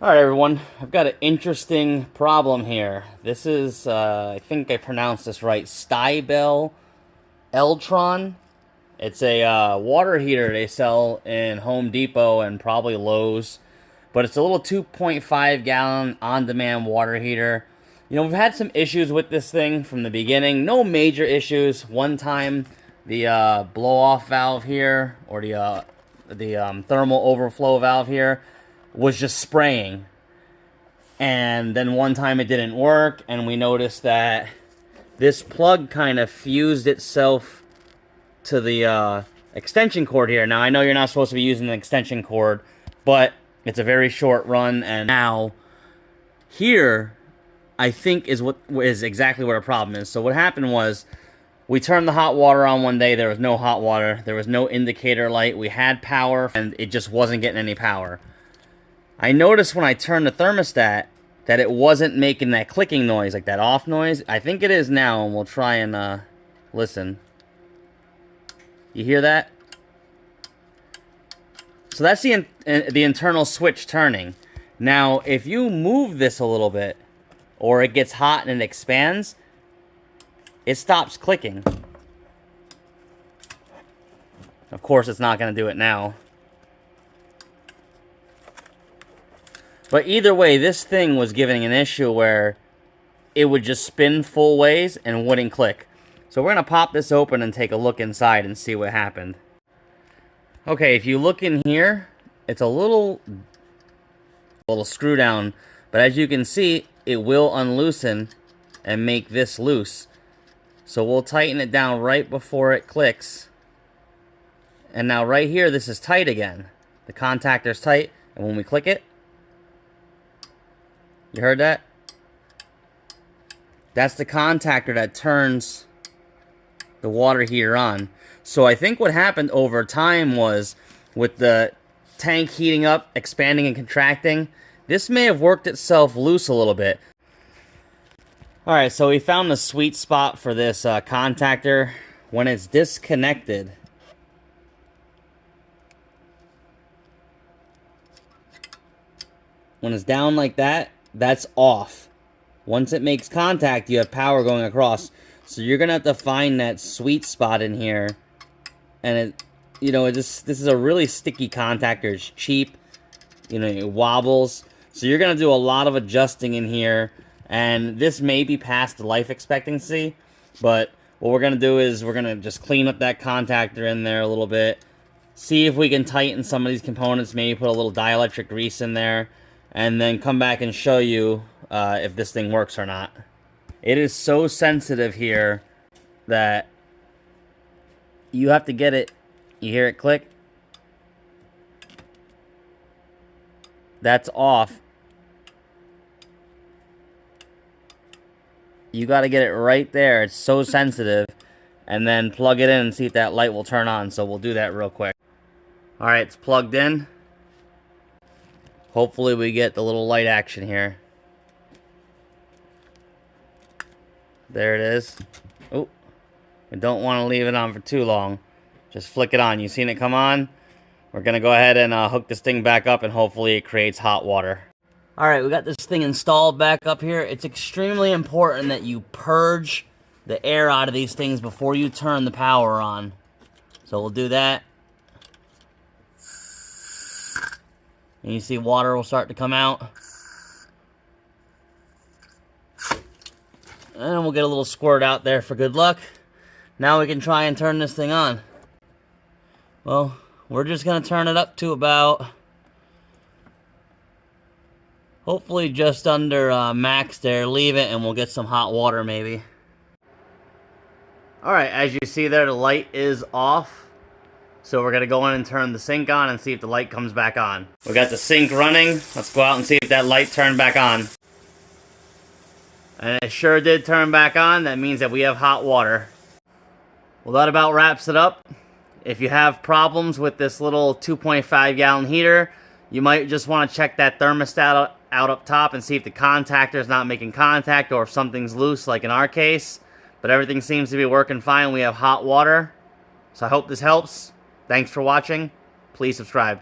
Alright everyone, I've got an interesting problem here. This is, I think I pronounced this right, Stybel Eltron. It's a water heater they sell in Home Depot and probably Lowe's. But it's a little 2.5 gallon on-demand water heater. You know, we've had some issues with this thing from the beginning. No major issues. One time, the blow-off valve here, or the thermal overflow valve here, was just spraying. And then one time it didn't work, and we noticed that this plug kind of fused itself to the extension cord here. Now, I know you're not supposed to be using an extension cord, but it's a very short run, and now here, I think, is exactly where the problem is. So what happened was, we turned the hot water on one day, there was no hot water, there was no indicator light, we had power, and it just wasn't getting any power. I noticed when I turned the thermostat that it wasn't making that clicking noise, like that off noise. I think it is now, and we'll try and listen. You hear that? So that's the internal switch turning. Now, if you move this a little bit, or it gets hot and it expands, it stops clicking. Of course, it's not going to do it now. But either way, this thing was giving an issue where it would just spin full ways and wouldn't click. So we're going to pop this open and take a look inside and see what happened. Okay, if you look in here, it's a little screw down. But as you can see, it will unloosen and make this loose. So we'll tighten it down right before it clicks. And now right here, this is tight again. The contactor's tight, and when we click it, you heard that? That's the contactor that turns the water heater on. So I think what happened over time was, with the tank heating up, expanding and contracting, this may have worked itself loose a little bit. Alright, so we found the sweet spot for this contactor. When it's disconnected, when it's down like that, that's off. Once it makes contact, you have power going across. So you're gonna have to find that sweet spot in here. And this is a really sticky contactor. It's cheap. You know, it wobbles. So you're gonna do a lot of adjusting in here. And this may be past the life expectancy. But what we're gonna do is we're gonna just clean up that contactor in there a little bit. See if we can tighten some of these components. Maybe put a little dielectric grease in there. And then come back and show you if this thing works or not. It is so sensitive here that you have to get it. You hear it click? That's off. You got to get it right there. It's so sensitive. And then plug it in and see if that light will turn on. So we'll do that real quick. Alright, it's plugged in. Hopefully we get the little light action here. There it is. Oh, we don't want to leave it on for too long. Just flick it on. You seen it come on? We're going to go ahead and hook this thing back up, and hopefully it creates hot water. Alright, we got this thing installed back up here. It's extremely important that you purge the air out of these things before you turn the power on. So we'll do that. And you see water will start to come out. And we'll get a little squirt out there for good luck. Now we can try and turn this thing on. Well, we're just going to turn it up to about, hopefully just under max there. Leave it and we'll get some hot water maybe. Alright, as you see there, the light is off. So we're going to go in and turn the sink on and see if the light comes back on. We got the sink running. Let's go out and see if that light turned back on. And it sure did turn back on. That means that we have hot water. Well, that about wraps it up. If you have problems with this little 2.5 gallon heater, you might just want to check that thermostat out up top and see if the contactor is not making contact or if something's loose, like in our case. But everything seems to be working fine. We have hot water. So I hope this helps. Thanks for watching. Please subscribe.